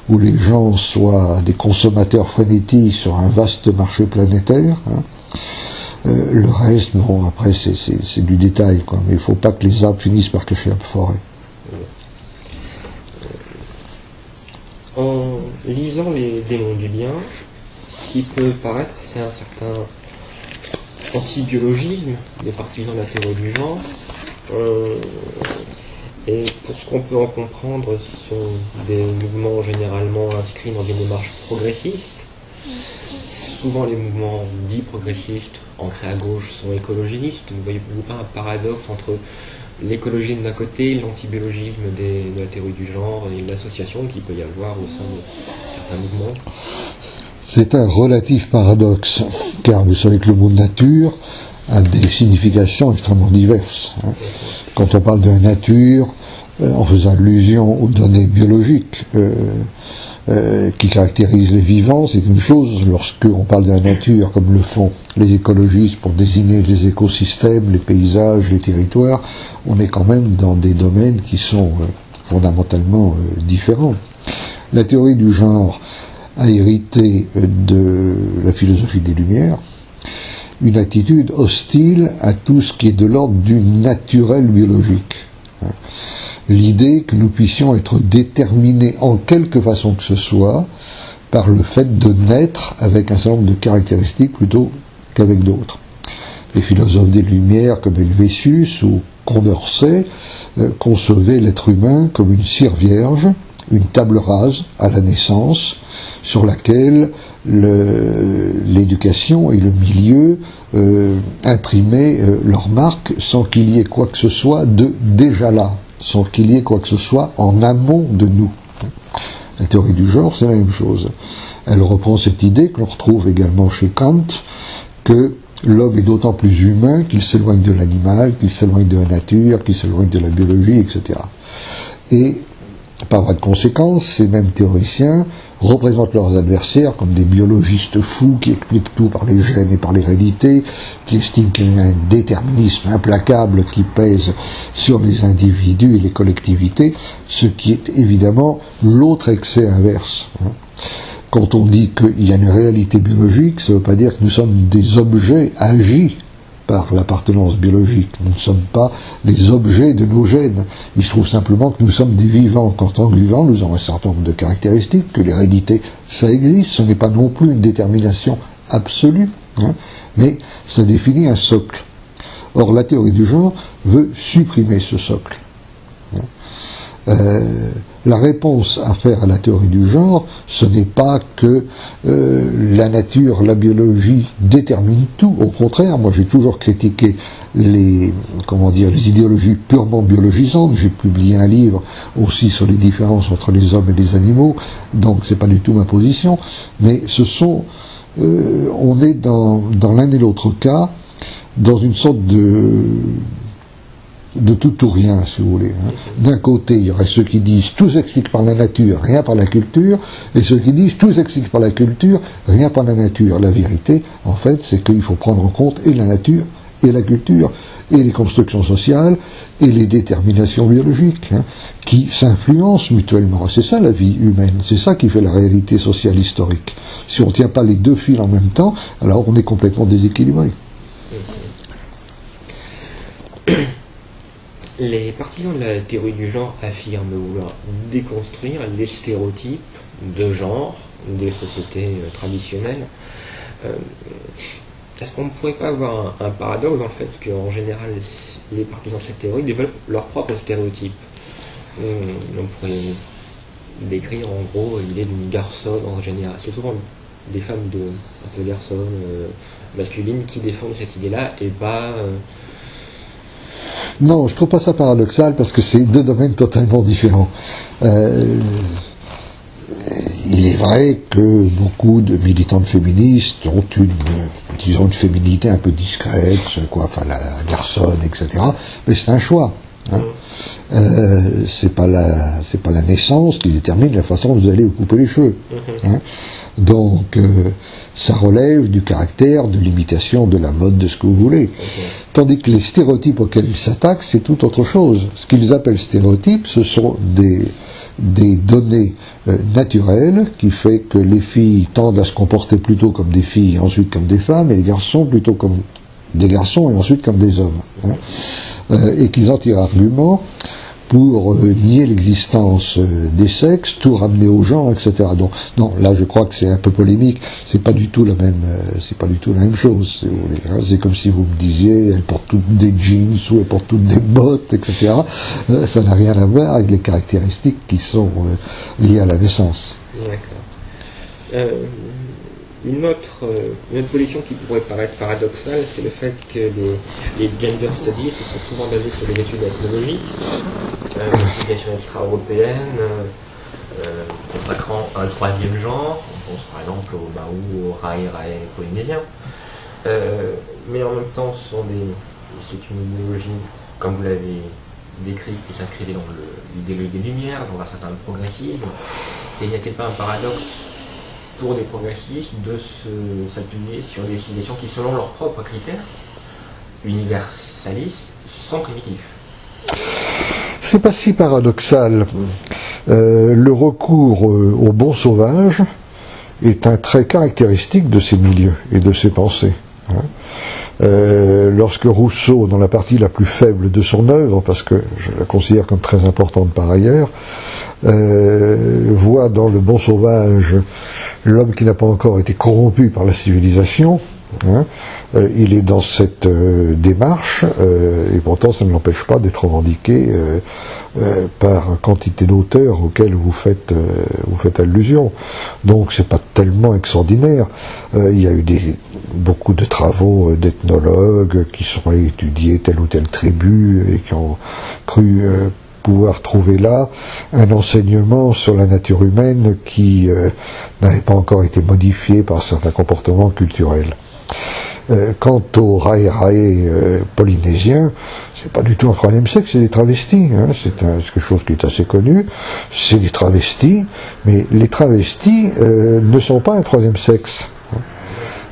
où les gens soient des consommateurs frénétiques sur un vaste marché planétaire. Le reste, bon, après c'est du détail, quoi. Mais il ne faut pas que les arbres finissent par cacher la forêt. En lisant les démons du bien, ce qui peut paraître, c'est un certain anti-biologisme des partisans de la théorie du genre. Et pour ce qu'on peut en comprendre, ce sont des mouvements généralement inscrits dans des démarches progressistes. Souvent les mouvements dits progressistes, ancrés à gauche, sont écologistes. Vous voyez-vous pas un paradoxe entre l'écologisme d'un côté, l'antibiologisme de la théorie du genre et l'association qu'il peut y avoir au sein de certains mouvements? C'est un relatif paradoxe, car vous savez que le mot nature a des significations extrêmement diverses. Quand on parle de nature, en faisant allusion aux données biologiques qui caractérisent les vivants, c'est une chose. Lorsqu'on parle de la nature, comme le font les écologistes pour désigner les écosystèmes, les paysages, les territoires, on est quand même dans des domaines qui sont fondamentalement différents. La théorie du genre a hérité de la philosophie des Lumières une attitude hostile à tout ce qui est de l'ordre du naturel biologique. L'idée que nous puissions être déterminés en quelque façon que ce soit par le fait de naître avec un certain nombre de caractéristiques plutôt qu'avec d'autres. Les philosophes des Lumières comme Helvétius ou Condorcet concevaient l'être humain comme une cire vierge, une table rase à la naissance, sur laquelle l'éducation et le milieu imprimaient leur marque sans qu'il y ait quoi que ce soit de déjà là, sans qu'il y ait quoi que ce soit en amont de nous. La théorie du genre, c'est la même chose. Elle reprend cette idée que l'on retrouve également chez Kant, que l'homme est d'autant plus humain qu'il s'éloigne de l'animal, qu'il s'éloigne de la nature, qu'il s'éloigne de la biologie, etc. Et par voie de conséquence, ces mêmes théoriciens représentent leurs adversaires comme des biologistes fous qui expliquent tout par les gènes et par l'hérédité, qui estiment qu'il y a un déterminisme implacable qui pèse sur les individus et les collectivités, ce qui est évidemment l'autre excès inverse. Quand on dit qu'il y a une réalité biologique, ça ne veut pas dire que nous sommes des objets agis par l'appartenance biologique. Nous ne sommes pas les objets de nos gènes. Il se trouve simplement que nous sommes des vivants. Qu'en tant que vivants, nous avons un certain nombre de caractéristiques, que l'hérédité, ça existe. Ce n'est pas non plus une détermination absolue, mais ça définit un socle. Or, la théorie du genre veut supprimer ce socle. La réponse à faire à la théorie du genre, ce n'est pas que la nature, la biologie détermine tout. Au contraire, moi j'ai toujours critiqué les idéologies purement biologisantes. J'ai publié un livre aussi sur les différences entre les hommes et les animaux, donc c'est pas du tout ma position. Mais ce sont, on est dans l'un et l'autre cas dans une sorte de tout ou rien, si vous voulez. D'un côté, il y aurait ceux qui disent tout s'explique par la nature, rien par la culture, et ceux qui disent tout s'explique par la culture, rien par la nature. La vérité, en fait, c'est qu'il faut prendre en compte et la nature, et la culture, et les constructions sociales, et les déterminations biologiques, qui s'influencent mutuellement. C'est ça la vie humaine, c'est ça qui fait la réalité sociale historique. Si on ne tient pas les deux fils en même temps, alors on est complètement déséquilibré. Les partisans de la théorie du genre affirment vouloir déconstruire les stéréotypes de genre des sociétés traditionnelles. Est-ce qu'on ne pourrait pas avoir un paradoxe dans le fait qu'en général les partisans de cette théorie développent leurs propres stéréotypes? On pourrait décrire en gros l'idée d'une garçonne en général. C'est souvent des femmes un peu garçonnes, masculines, qui défendent cette idée-là et pas... Non, je trouve pas ça paradoxal parce que c'est deux domaines totalement différents. Il est vrai que beaucoup de militantes féministes ont une féminité un peu discrète, la garçonne, etc. Mais c'est un choix. C'est pas la naissance qui détermine la façon dont vous allez vous couper les cheveux. Donc, ça relève du caractère, de l'imitation, de la mode, de ce que vous voulez. Tandis que les stéréotypes auxquels ils s'attaquent, c'est tout autre chose. Ce qu'ils appellent stéréotypes, ce sont des données naturelles qui fait que les filles tendent à se comporter plutôt comme des filles et ensuite comme des femmes, et les garçons plutôt comme des garçons et ensuite comme des hommes. Et qu'ils en tirent argument pour nier l'existence des sexes, tout ramener au genre, etc. Donc, non, là, je crois que c'est un peu polémique. C'est pas du tout la même chose. C'est comme si vous me disiez, elles portent toutes des jeans ou elles portent toutes des bottes, etc. Ça n'a rien à voir avec les caractéristiques qui sont liées à la naissance. D'accord. Une autre position qui pourrait paraître paradoxale, c'est le fait que les gender studies se sont souvent basés sur des études ethnologiques, l'investigation extra-européenne, consacrant un troisième genre, on pense par exemple au Baou, au Rae polynésien, mais en même temps c'est une idéologie, comme vous l'avez décrit, qui s'inscrivait dans l'idéologie des Lumières, dans un certain progressisme, et n'y a-t-il pas un paradoxe pour des progressistes de s'appuyer sur des civilisations qui, selon leurs propres critères universalistes, sont primitifs? C'est pas si paradoxal. Le recours au bon sauvage est un trait caractéristique de ces milieux et de ces pensées. Lorsque Rousseau, dans la partie la plus faible de son œuvre, parce que je la considère comme très importante par ailleurs, voit dans le bon sauvage l'homme qui n'a pas encore été corrompu par la civilisation, il est dans cette démarche, et pourtant ça ne l'empêche pas d'être revendiqué par quantité d'auteurs auxquels vous faites allusion. Donc c'est pas tellement extraordinaire. Il y a eu beaucoup de travaux d'ethnologues qui sont allés étudier telle ou telle tribu et qui ont cru pouvoir trouver là un enseignement sur la nature humaine qui n'avait pas encore été modifié par certains comportements culturels. Quant aux Rae polynésiens, c'est pas du tout un troisième sexe, c'est des travestis. C'est quelque chose qui est assez connu. C'est des travestis, mais les travestis ne sont pas un troisième sexe.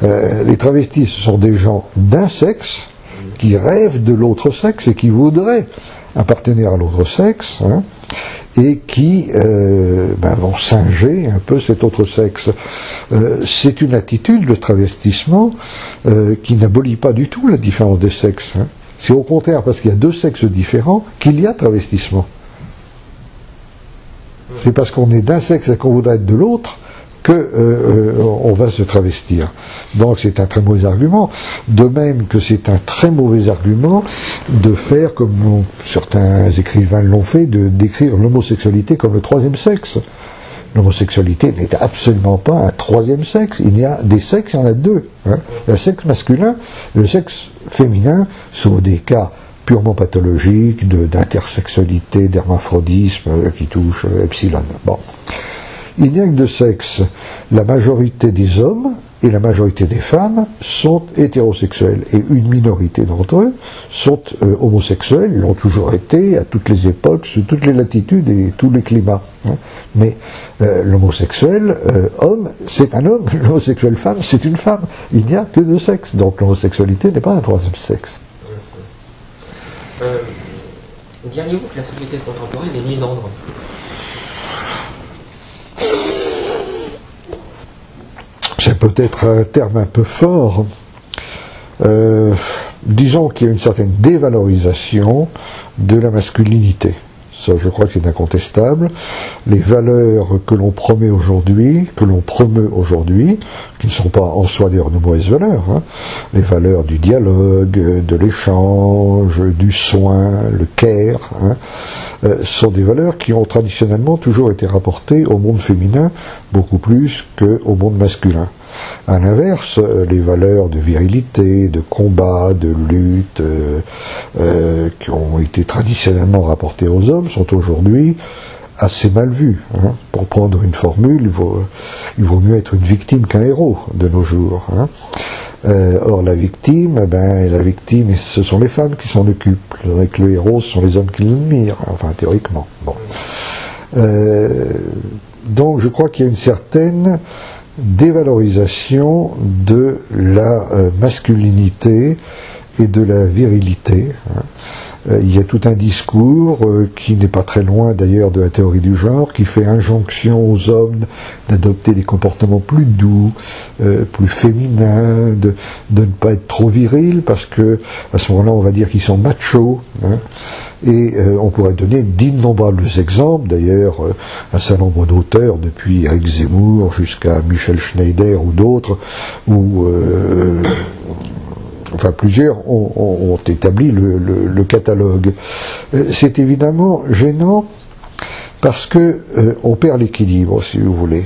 Les travestis, ce sont des gens d'un sexe qui rêvent de l'autre sexe et qui voudraient appartenir à l'autre sexe, et qui vont singer un peu cet autre sexe. C'est une attitude, le travestissement, qui n'abolit pas du tout la différence des sexes. C'est au contraire parce qu'il y a deux sexes différents qu'il y a travestissement. C'est parce qu'on est d'un sexe et qu'on voudrait être de l'autre on va se travestir. Donc c'est un très mauvais argument, de même que c'est un très mauvais argument de faire, comme certains écrivains l'ont fait, de décrire l'homosexualité comme le troisième sexe. L'homosexualité n'est absolument pas un troisième sexe. Il y a des sexes, il y en a deux. Hein. Il y a le sexe masculin et le sexe féminin, sauf des cas purement pathologiques d'intersexualité, d'hermaphrodisme qui touche epsilon. Bon. Il n'y a que deux sexes. La majorité des hommes et la majorité des femmes sont hétérosexuels. Et une minorité d'entre eux sont homosexuels, ils l'ont toujours été, à toutes les époques, sous toutes les latitudes et tous les climats. Hein. Mais l'homosexuel homme, c'est un homme, l'homosexuel femme, c'est une femme. Il n'y a que deux sexes. Donc l'homosexualité n'est pas un troisième sexe. Diriez-vous que la société contemporaine est misandre? C'est peut-être un terme un peu fort. Disons qu'il y a une certaine dévalorisation de la masculinité. Ça, je crois que c'est incontestable. Les valeurs que l'on promeut aujourd'hui, qui ne sont pas en soi d'ailleurs de mauvaises valeurs, hein, les valeurs du dialogue, de l'échange, du soin, le care, hein, sont des valeurs qui ont traditionnellement toujours été rapportées au monde féminin beaucoup plus qu'au monde masculin. À l'inverse, les valeurs de virilité, de combat, de lutte, qui ont été traditionnellement rapportées aux hommes, sont aujourd'hui assez mal vues. Hein. Pour prendre une formule, il vaut mieux être une victime qu'un héros de nos jours. Hein. Or, la victime, ce sont les femmes qui s'en occupent, tandis que le héros, ce sont les hommes qui l'admirent, enfin théoriquement. Bon. Donc, je crois qu'il y a une certaine dévalorisation de la masculinité et de la virilité. Hein. Il y a tout un discours qui n'est pas très loin d'ailleurs de la théorie du genre, qui fait injonction aux hommes d'adopter des comportements plus doux, plus féminins, de ne pas être trop virils, parce que à ce moment-là on va dire qu'ils sont machos. Hein. Et on pourrait donner d'innombrables exemples, d'ailleurs un certain nombre d'auteurs, depuis Éric Zemmour jusqu'à Michel Schneider ou d'autres, où enfin plusieurs ont établi le catalogue. C'est évidemment gênant parce que on perd l'équilibre, si vous voulez.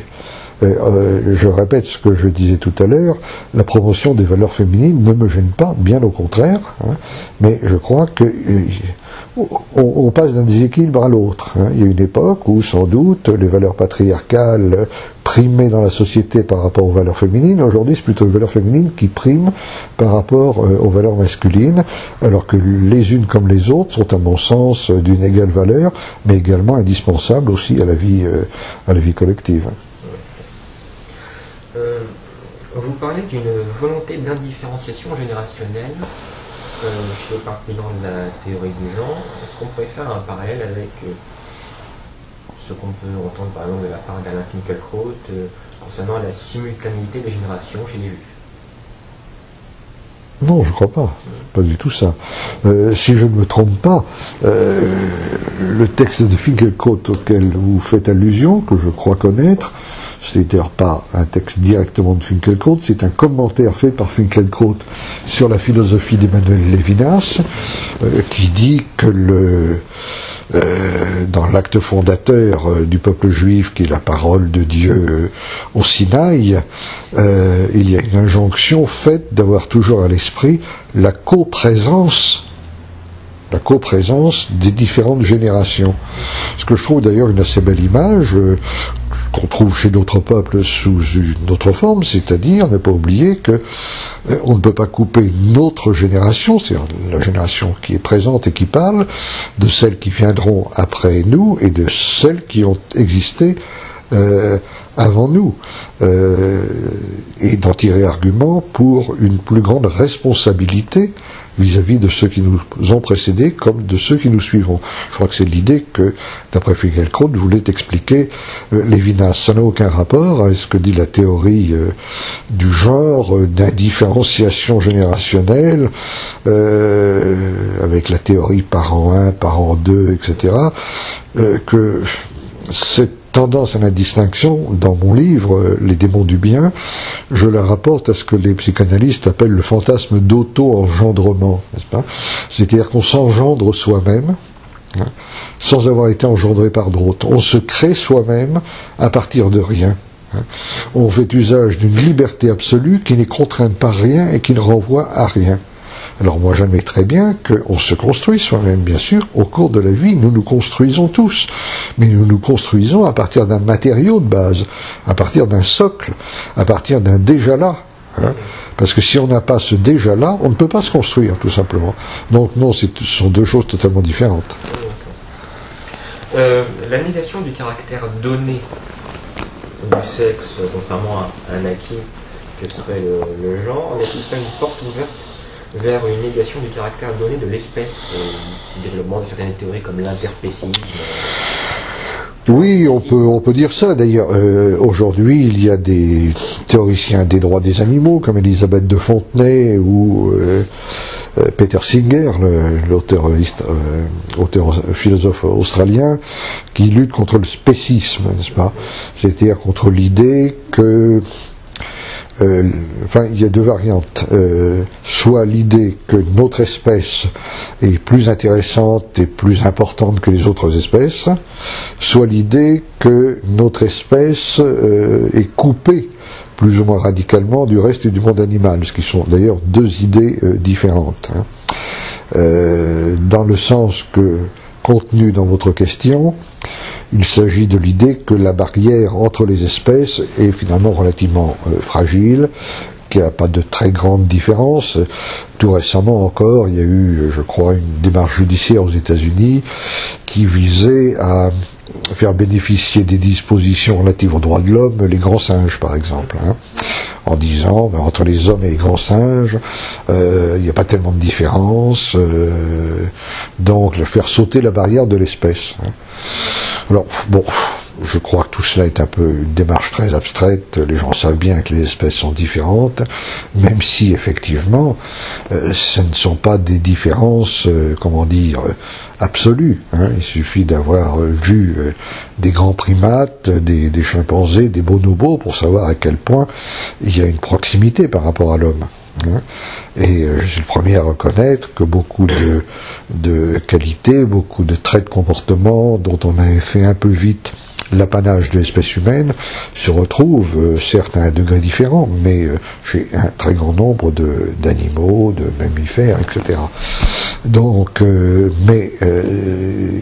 Je répète ce que je disais tout à l'heure, la promotion des valeurs féminines ne me gêne pas, bien au contraire, hein, mais je crois que on passe d'un déséquilibre à l'autre. Hein. Il y a une époque où, sans doute, les valeurs patriarcales primaient dans la société par rapport aux valeurs féminines. Aujourd'hui, c'est plutôt les valeurs féminines qui priment par rapport aux valeurs masculines, alors que les unes comme les autres sont, à mon sens, d'une égale valeur, mais également indispensables aussi à la vie collective. Vous parlez d'une volonté d'indifférenciation générationnelle chez les partisans de la théorie du genre. Est-ce qu'on pourrait faire un parallèle avec ce qu'on peut entendre par exemple de la part d'Alain Finkielkraut concernant la simultanéité des générations chez les Juifs? Non, je ne crois pas. Pas du tout ça. Si je ne me trompe pas, le texte de Finkielkraut auquel vous faites allusion, que je crois connaître, c'est d'ailleurs pas un texte directement de Finkielkraut, c'est un commentaire fait par Finkielkraut sur la philosophie d'Emmanuel Lévinas, qui dit que dans l'acte fondateur du peuple juif, qui est la parole de Dieu au Sinaï, il y a une injonction faite d'avoir toujours à l'esprit la coprésence des différentes générations. Ce que je trouve d'ailleurs une assez belle image, qu'on trouve chez d'autres peuples sous une autre forme, c'est-à-dire ne pas oublier que on ne peut pas couper notre génération, c'est-à-dire la génération qui est présente et qui parle, de celles qui viendront après nous et de celles qui ont existé avant nous, et d'en tirer argument pour une plus grande responsabilité vis-à-vis de ceux qui nous ont précédés comme de ceux qui nous suivront. Je crois que c'est l'idée que, d'après Finkielkraut, voulait expliquer Lévinas. Ça n'a aucun rapport à ce que dit la théorie du genre, d'indifférenciation générationnelle, avec la théorie parent 1, parent 2, etc., que cette tendance à la distinction, dans mon livre, Les démons du bien, je la rapporte à ce que les psychanalystes appellent le fantasme d'auto-engendrement, n'est-ce pas? C'est-à-dire qu'on s'engendre soi-même, hein, sans avoir été engendré par d'autres. On se crée soi-même à partir de rien. Hein. On fait usage d'une liberté absolue qui n'est contrainte par rien et qui ne renvoie à rien. Alors moi j'admets très bien qu'on se construit soi-même, bien sûr, au cours de la vie, nous nous construisons tous, mais nous nous construisons à partir d'un matériau de base, à partir d'un socle, à partir d'un déjà-là. Hein. Parce que si on n'a pas ce déjà-là, on ne peut pas se construire, tout simplement. Donc non, ce sont deux choses totalement différentes. La négation du caractère donné du sexe, contrairement à un acquis que serait le genre, n'est-il pas une porte ouverte vers une négation du caractère donné de l'espèce, développement de certaines théories comme l'interspécisme? Oui, on peut dire ça. D'ailleurs, aujourd'hui, il y a des théoriciens des droits des animaux, comme Elisabeth de Fontenay ou Peter Singer, l'auteur philosophe australien, qui luttent contre le spécisme, n'est-ce pas? C'est-à-dire contre l'idée que il y a deux variantes. Soit l'idée que notre espèce est plus intéressante et plus importante que les autres espèces, soit l'idée que notre espèce est coupée plus ou moins radicalement du reste du monde animal, ce qui sont d'ailleurs deux idées différentes. Hein. Dans le sens que, contenu dans votre question, il s'agit de l'idée que la barrière entre les espèces est finalement relativement fragile, qu'il n'y a pas de très grande différence. Tout récemment encore, il y a eu, je crois, une démarche judiciaire aux États-Unis qui visait à faire bénéficier des dispositions relatives aux droits de l'homme les grands singes, par exemple, hein, en disant, entre les hommes et les grands singes, il n'y a pas tellement de différence, donc faire sauter la barrière de l'espèce. Hein. Alors, bon, je crois que tout cela est un peu une démarche très abstraite. Les gens savent bien que les espèces sont différentes, même si, effectivement, ce ne sont pas des différences, absolues. Hein. Il suffit d'avoir vu des grands primates, des chimpanzés, des bonobos, pour savoir à quel point il y a une proximité par rapport à l'homme. Hein. Et je suis le premier à reconnaître que beaucoup de qualités, beaucoup de traits de comportement dont on avait fait un peu vite l'apanage de l'espèce humaine se retrouvent, certes à un degré différent, mais chez un très grand nombre d'animaux, de mammifères, etc. Donc,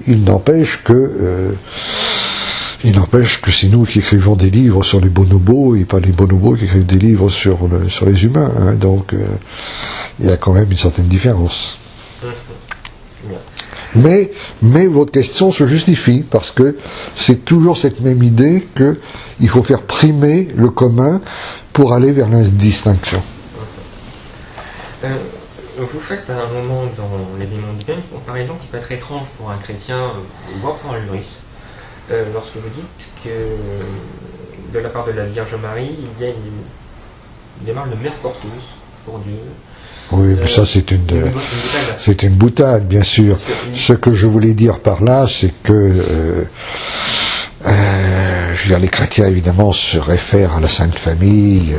il n'empêche que c'est nous qui écrivons des livres sur les bonobos et pas les bonobos qui écrivent des livres sur les humains. Hein. Donc, il y a quand même une certaine différence. Mais votre question se justifie parce que c'est toujours cette même idée qu'il faut faire primer le commun pour aller vers l'indistinction. Vous faites à un moment dans Les démons du bien une comparaison qui peut être étrange pour un chrétien, voire pour un juriste. Lorsque vous dites que de la part de la Vierge Marie, il y a une démarche de mère porteuse pour Dieu. Oui, mais ça c'est une boutade, bien sûr. Ce que je voulais dire par là, c'est que les chrétiens évidemment se réfèrent à la Sainte Famille,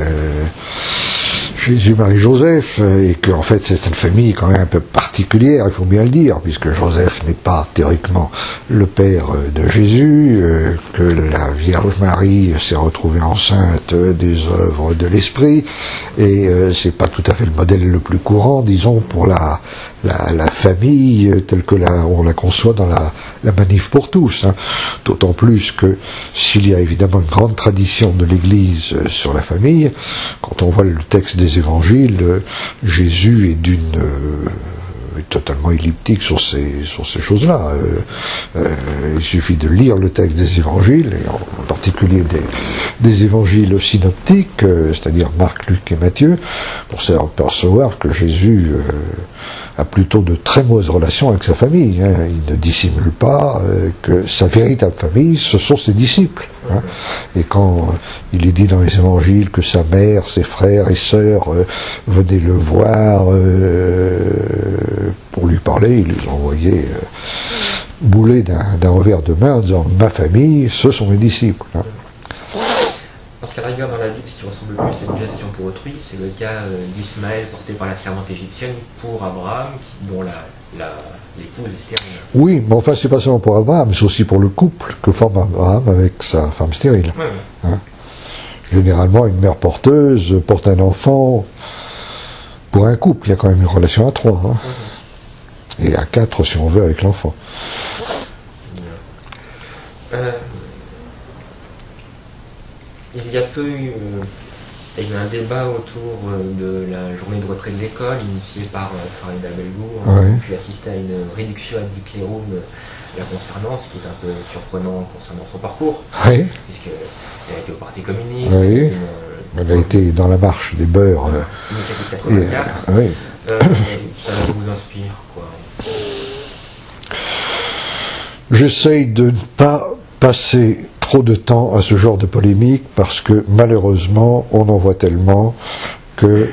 Jésus, Marie, Joseph, et qu'en fait c'est une famille quand même un peu particulière, il faut bien le dire, puisque Joseph n'est pas théoriquement le père de Jésus, que la Vierge Marie s'est retrouvée enceinte des œuvres de l'Esprit, et c'est pas tout à fait le modèle le plus courant, disons, pour la famille telle que on la conçoit dans la manif pour tous, hein. D'autant plus que s'il y a évidemment une grande tradition de l'Église sur la famille, quand on voit le texte des évangiles, Jésus est totalement elliptique sur ces choses-là. Il suffit de lire le texte des évangiles, et en particulier des évangiles synoptiques, c'est-à-dire Marc, Luc et Matthieu, pour percevoir que Jésus a plutôt de très mauvaises relations avec sa famille. Hein. Il ne dissimule pas que sa véritable famille, ce sont ses disciples. Hein. Et quand il est dit dans les évangiles que sa mère, ses frères et sœurs venaient le voir pour lui parler, il les envoyait bouler d'un revers de main en disant « ma famille, ce sont mes disciples hein. ». Parce qu'à la rigueur, dans la Bible, ce qui ressemble le plus à une gestion pour autrui, c'est le cas d'Ismaël porté par la servante égyptienne pour Abraham, dont l'épouse est stérile. Oui, mais enfin, c'est pas seulement pour Abraham, c'est aussi pour le couple que forme Abraham avec sa femme stérile. Ouais. Hein. Généralement, une mère porteuse porte un enfant. Pour un couple, il y a quand même une relation à 3. Hein. Et à 4 si on veut avec l'enfant. Il y a peu eu un débat autour de la journée de retrait de l'école initiée par Farida Belgour. On a pu assister à une réduction ad litterum la concernant, ce qui est un peu surprenant concernant son parcours. Oui. Puisqu'elle a été au Parti communiste. Oui. Elle a été dans la marche des beurs. Initiative 84. Oui. Ça vous inspire, quoi? J'essaye de ne pas passer trop de temps à ce genre de polémique parce que malheureusement on en voit tellement que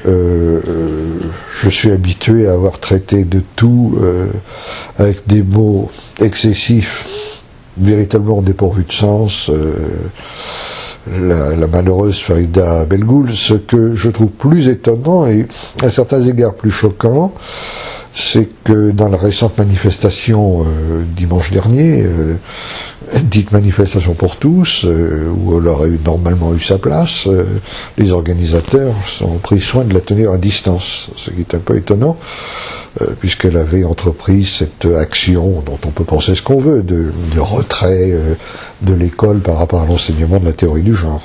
je suis habitué à avoir traité de tout avec des mots excessifs, véritablement dépourvus de sens. La malheureuse Farida Belgoul, ce que je trouve plus étonnant et à certains égards plus choquant, c'est que dans la récente manifestation dimanche dernier, dite manifestation pour tous, où elle aurait normalement eu sa place, les organisateurs ont pris soin de la tenir à distance, ce qui est un peu étonnant, puisqu'elle avait entrepris cette action dont on peut penser ce qu'on veut, de retrait de l'école par rapport à l'enseignement de la théorie du genre.